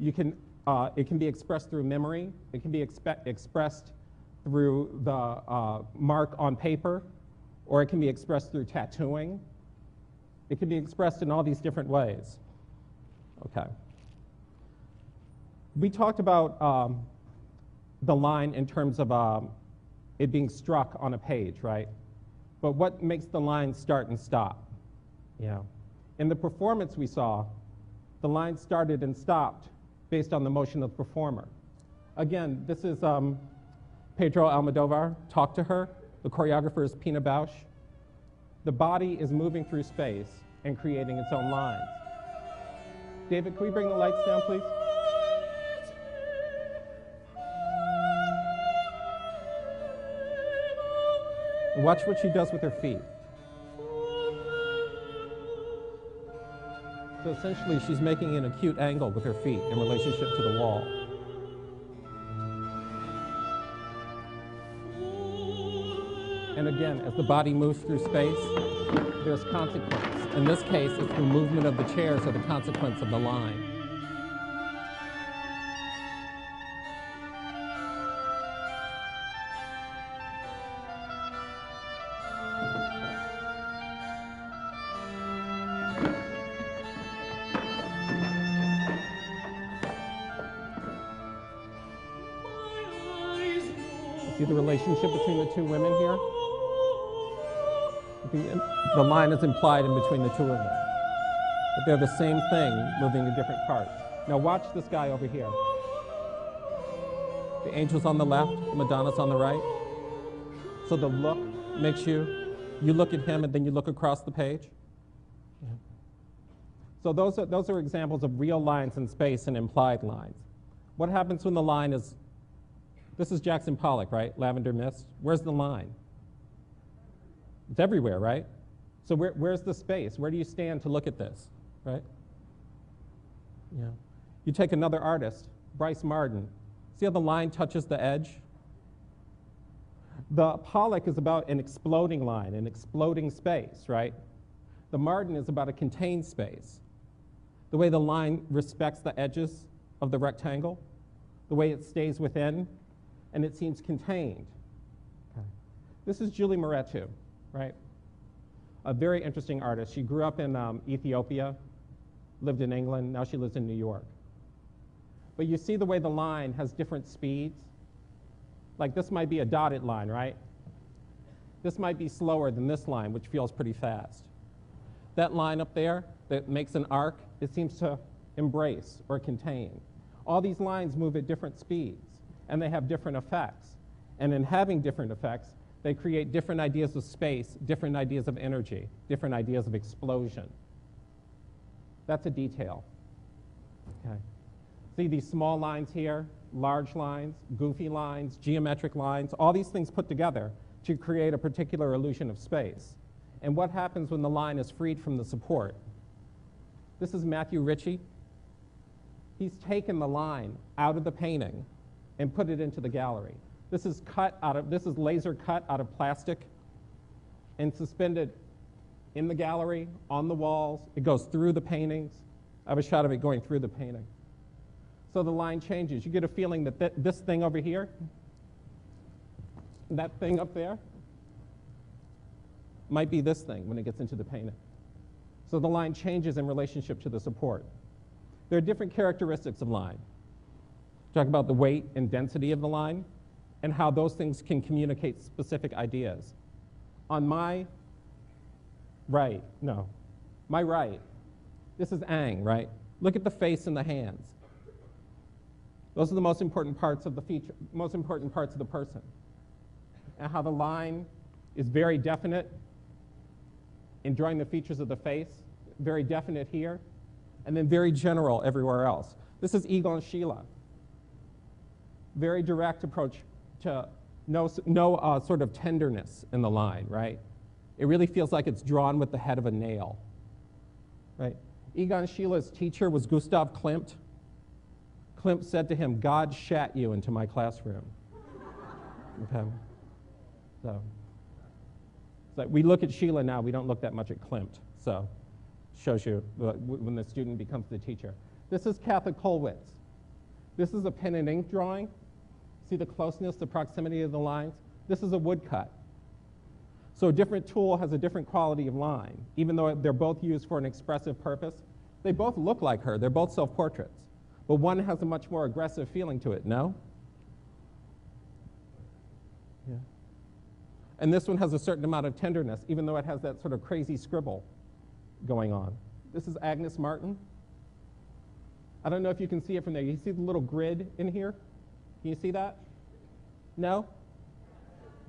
It can be expressed through memory. It can be expressed through the mark on paper, or it can be expressed through tattooing. It can be expressed in all these different ways. Okay. We talked about the line in terms of it being struck on a page, right? But what makes the line start and stop? Yeah. In the performance we saw, the line started and stopped based on the motion of the performer. Again, this is Pedro Almodovar. Talk to Her. The choreographer is Pina Bausch. The body is moving through space and creating its own lines. David, can we bring the lights down, please? Watch what she does with her feet. So essentially, she's making an acute angle with her feet in relationship to the wall. And again, as the body moves through space, there's consequence. In this case, it's the movement of the chairs or the consequence of the line. See the relationship between the two women here? The line is implied in between the two of them. But they're the same thing, moving in different parts. Now watch this guy over here. The angel's on the left, the Madonna's on the right. So the look makes you look at him and then you look across the page. Yeah. So those are examples of real lines in space and implied lines. What happens when the line is, this is Jackson Pollock, right? Lavender Mist. Where's the line? It's everywhere, right? So where's the space? Where do you stand to look at this, right? Yeah. You take another artist, Bryce Marden. See how the line touches the edge? The Pollock is about an exploding line, an exploding space, right? The Marden is about a contained space. The way the line respects the edges of the rectangle, the way it stays within, and it seems contained. Okay. This is Julie Moretu, right? A very interesting artist. She grew up in Ethiopia, lived in England, now she lives in New York. But you see the way the line has different speeds? Like this might be a dotted line, right? This might be slower than this line, which feels pretty fast. That line up there that makes an arc, it seems to embrace or contain. All these lines move at different speeds, and they have different effects. And in having different effects, they create different ideas of space, different ideas of energy, different ideas of explosion. That's a detail. Okay. See these small lines here, large lines, goofy lines, geometric lines, all these things put together to create a particular illusion of space. And what happens when the line is freed from the support? This is Matthew Ritchie. He's taken the line out of the painting and put it into the gallery. This is laser cut out of plastic and suspended in the gallery, on the walls. It goes through the paintings. I have a shot of it going through the painting. So the line changes. You get a feeling that this thing over here, that thing up there, might be this thing when it gets into the painting. So the line changes in relationship to the support. There are different characteristics of line. Talk about the weight and density of the line and how those things can communicate specific ideas. On my right, this is Aang, right? Look at the face and the hands. Those are the most important parts of the feature, most important parts of the person. And how the line is very definite in drawing the features of the face, very definite here, and then very general everywhere else. This is Egon Schiele. Very direct approach to no sort of tenderness in the line, right? It really feels like it's drawn with the head of a nail, right? Egon Schiele's teacher was Gustav Klimt. Klimt said to him, "God shat you into my classroom." Okay. So we look at Schiele now, we don't look that much at Klimt. So shows you when the student becomes the teacher. This is Katha Kollwitz. This is a pen and ink drawing. See the closeness, the proximity of the lines? This is a woodcut. So a different tool has a different quality of line. Even though they're both used for an expressive purpose, they both look like her. They're both self-portraits. But one has a much more aggressive feeling to it, no? Yeah. And this one has a certain amount of tenderness, even though it has that sort of crazy scribble going on. This is Agnes Martin. I don't know if you can see it from there. You see the little grid in here? Can you see that? No?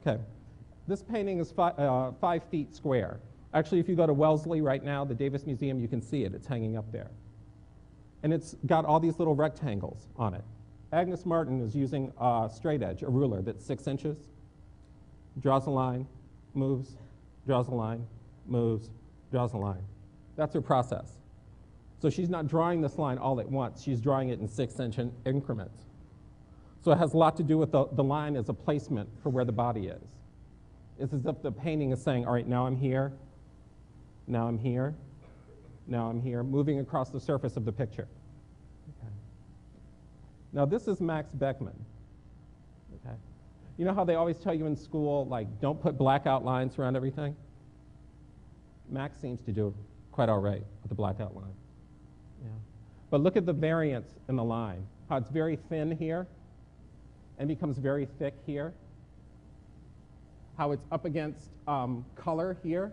Okay. This painting is 5 feet square. Actually, if you go to Wellesley right now, the Davis Museum, you can see it. It's hanging up there. And it's got all these little rectangles on it. Agnes Martin is using a straight edge, a ruler that's 6 inches. Draws a line, moves, draws a line, moves, draws a line. That's her process. So she's not drawing this line all at once. She's drawing it in 6-inch increments. So it has a lot to do with the line as a placement for where the body is. It's as if the painting is saying, all right, now I'm here, now I'm here, now I'm here, moving across the surface of the picture. Okay. Now this is Max Beckmann. Okay. You know how they always tell you in school, like, don't put black outlines around everything? Max seems to do quite all right with the black outline. Yeah. But look at the variance in the line, how it's very thin here and becomes very thick here, how it's up against color here.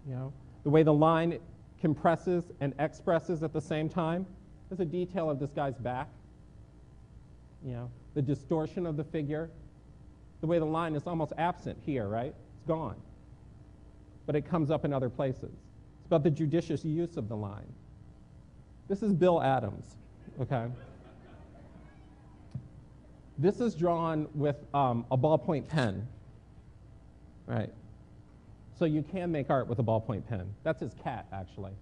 You know, the way the line compresses and expresses at the same time. There's a detail of this guy's back. You know, the distortion of the figure, the way the line is almost absent here, right? It's gone. But it comes up in other places. It's about the judicious use of the line. This is Bill Adams, okay? This is drawn with a ballpoint pen, right? So you can make art with a ballpoint pen. That's his cat, actually.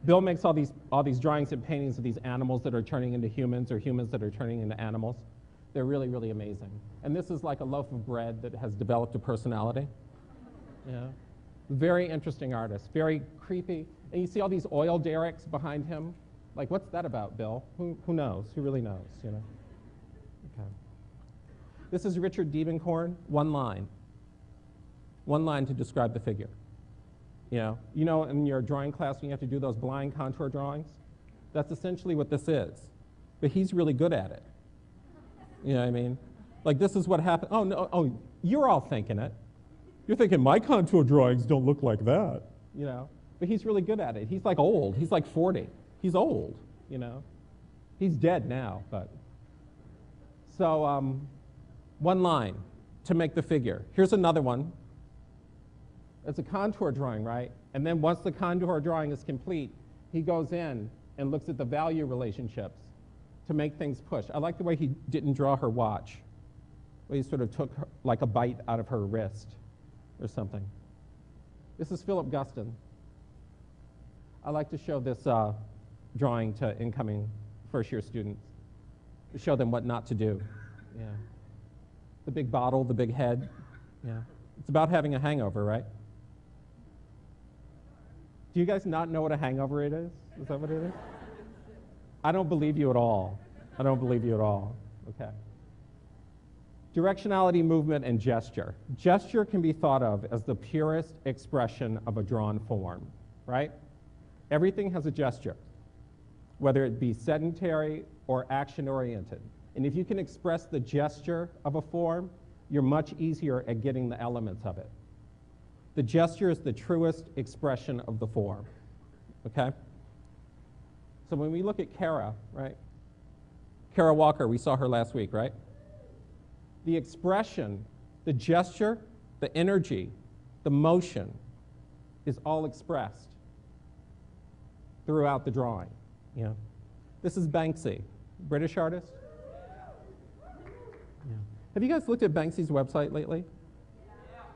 Bill makes all these drawings and paintings of these animals that are turning into humans or humans that are turning into animals. They're really, really amazing. And this is like a loaf of bread that has developed a personality. Yeah. Very interesting artist, very creepy. And you see all these oil derricks behind him. Like, what's that about, Bill? Who knows? Who really knows, you know? Okay. This is Richard Diebenkorn, one line. One line to describe the figure. You know, in your drawing class when you have to do those blind contour drawings? That's essentially what this is. But he's really good at it. You know what I mean? Like, this is what happened. Oh, no, oh, you're all thinking it. You're thinking, my contour drawings don't look like that, you know? But he's really good at it. He's like old. He's like 40. He's old, you know? He's dead now, but. So, one line to make the figure. Here's another one. It's a contour drawing, right? And then once the contour drawing is complete, he goes in and looks at the value relationships to make things push. I like the way he didn't draw her watch. Where he sort of took her, like a bite out of her wrist or something. This is Philip Guston. I like to show this drawing to incoming first-year students to show them what not to do. Yeah. The big bottle, the big head. Yeah. It's about having a hangover, right? Do you guys not know what a hangover it is? Is that what it is? I don't believe you at all. I don't believe you at all. Okay. Directionality, movement, and gesture. Gesture can be thought of as the purest expression of a drawn form, right? Everything has a gesture, whether it be sedentary or action-oriented. And if you can express the gesture of a form, you're much easier at getting the elements of it. The gesture is the truest expression of the form, okay? So when we look at Kara, right? Kara Walker, we saw her last week, right? The expression, the gesture, the energy, the motion is all expressed throughout the drawing. Yeah. This is Banksy, British artist. Yeah. Have you guys looked at Banksy's website lately?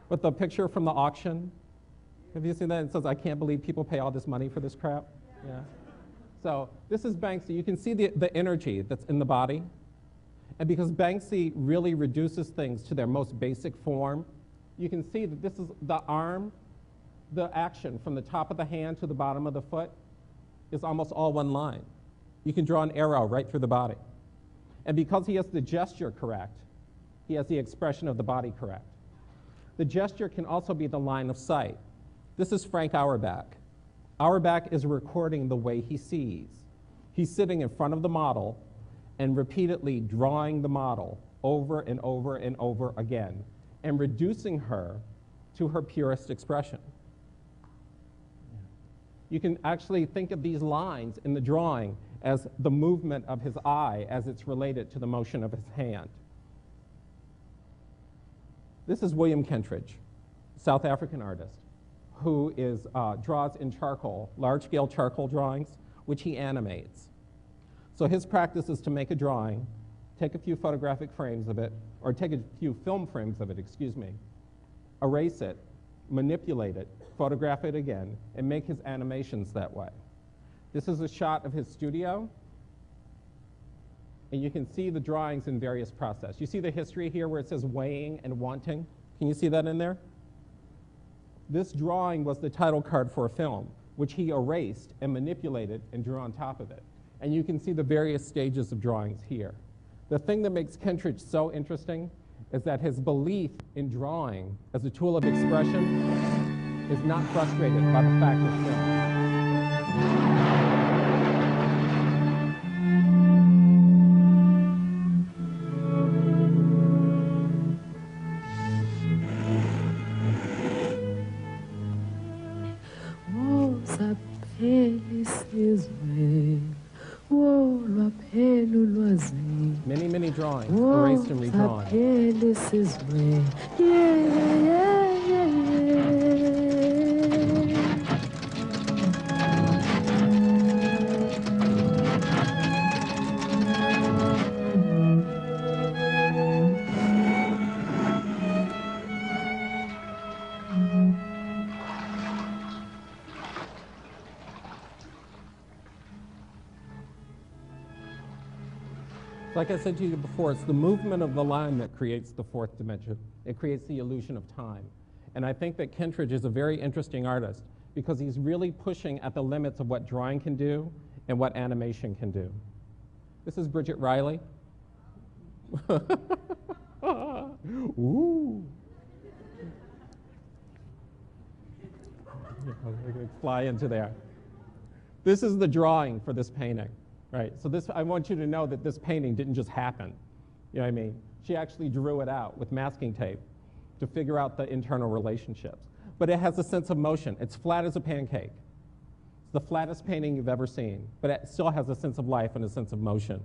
With the picture from the auction? Have you seen that? It says, I can't believe people pay all this money for this crap. Yeah. So this is Banksy. You can see the energy that's in the body. And because Banksy really reduces things to their most basic form, you can see that this is the arm, the action from the top of the hand to the bottom of the foot is almost all one line. You can draw an arrow right through the body. And because he has the gesture correct, he has the expression of the body correct. The gesture can also be the line of sight. This is Frank Auerbach. Auerbach is recording the way he sees. He's sitting in front of the model and repeatedly drawing the model over and over and over again and reducing her to her purest expression. You can actually think of these lines in the drawing as the movement of his eye as it's related to the motion of his hand. This is William Kentridge, South African artist, who draws in charcoal, large-scale charcoal drawings, which he animates. So his practice is to make a drawing, take a few photographic frames of it, or take a few film frames of it, erase it, manipulate it, photograph it again, and make his animations that way. This is a shot of his studio, and you can see the drawings in various process. You see the history here where it says weighing and wanting? Can you see that in there? This drawing was the title card for a film, which he erased and manipulated and drew on top of it. And you can see the various stages of drawings here. The thing that makes Kentridge so interesting is that his belief in drawing as a tool of expression is not frustrated by the fact of film. Many, many drawings, erased and redrawn. Like I said to you before, it's the movement of the line that creates the fourth dimension. It creates the illusion of time. And I think that Kentridge is a very interesting artist because he's really pushing at the limits of what drawing can do and what animation can do. This is Bridget Riley. Ooh. We're going to fly into there. This is the drawing for this painting. Right, so I want you to know that this painting didn't just happen. You know what I mean? She actually drew it out with masking tape to figure out the internal relationships. But it has a sense of motion. It's flat as a pancake. It's the flattest painting you've ever seen, but it still has a sense of life and a sense of motion.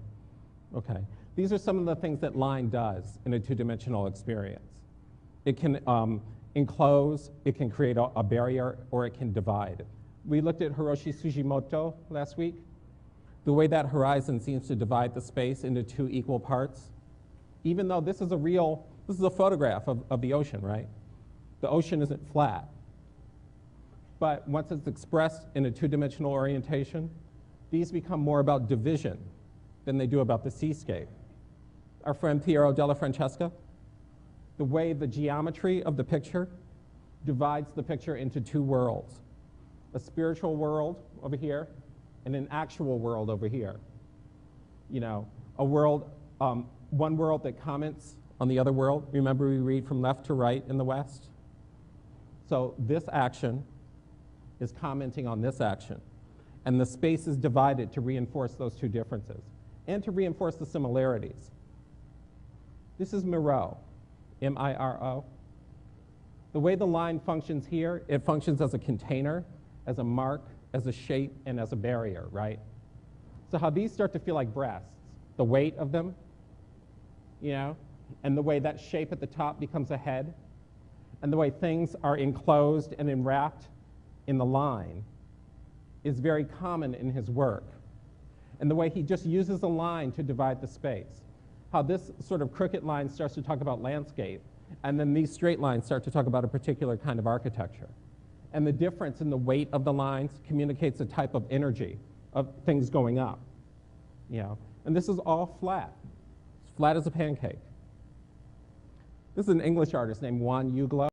Okay, these are some of the things that line does in a two-dimensional experience. It can enclose, it can create a barrier, or it can divide. We looked at Hiroshi Sugimoto last week. The way that horizon seems to divide the space into two equal parts, even though this is a photograph of the ocean, right? The ocean isn't flat. But once it's expressed in a two-dimensional orientation, these become more about division than they do about the seascape. Our friend Piero della Francesca, the way the geometry of the picture divides the picture into two worlds, a spiritual world over here, and an actual world over here. You know, a world, one world that comments on the other world. Remember, we read from left to right in the West? So this action is commenting on this action. And the space is divided to reinforce those two differences and to reinforce the similarities. This is Miro, M-I-R-O. The way the line functions here, it functions as a container, as a mark, as a shape, and as a barrier, right? So how these start to feel like breasts, the weight of them, you know, and the way that shape at the top becomes a head, and the way things are enclosed and enwrapped in the line is very common in his work. And the way he just uses a line to divide the space. How this sort of crooked line starts to talk about landscape, and then these straight lines start to talk about a particular kind of architecture. And the difference in the weight of the lines communicates a type of energy of things going up, you know. And this is all flat. It's flat as a pancake. This is an English artist named Juan Uglo.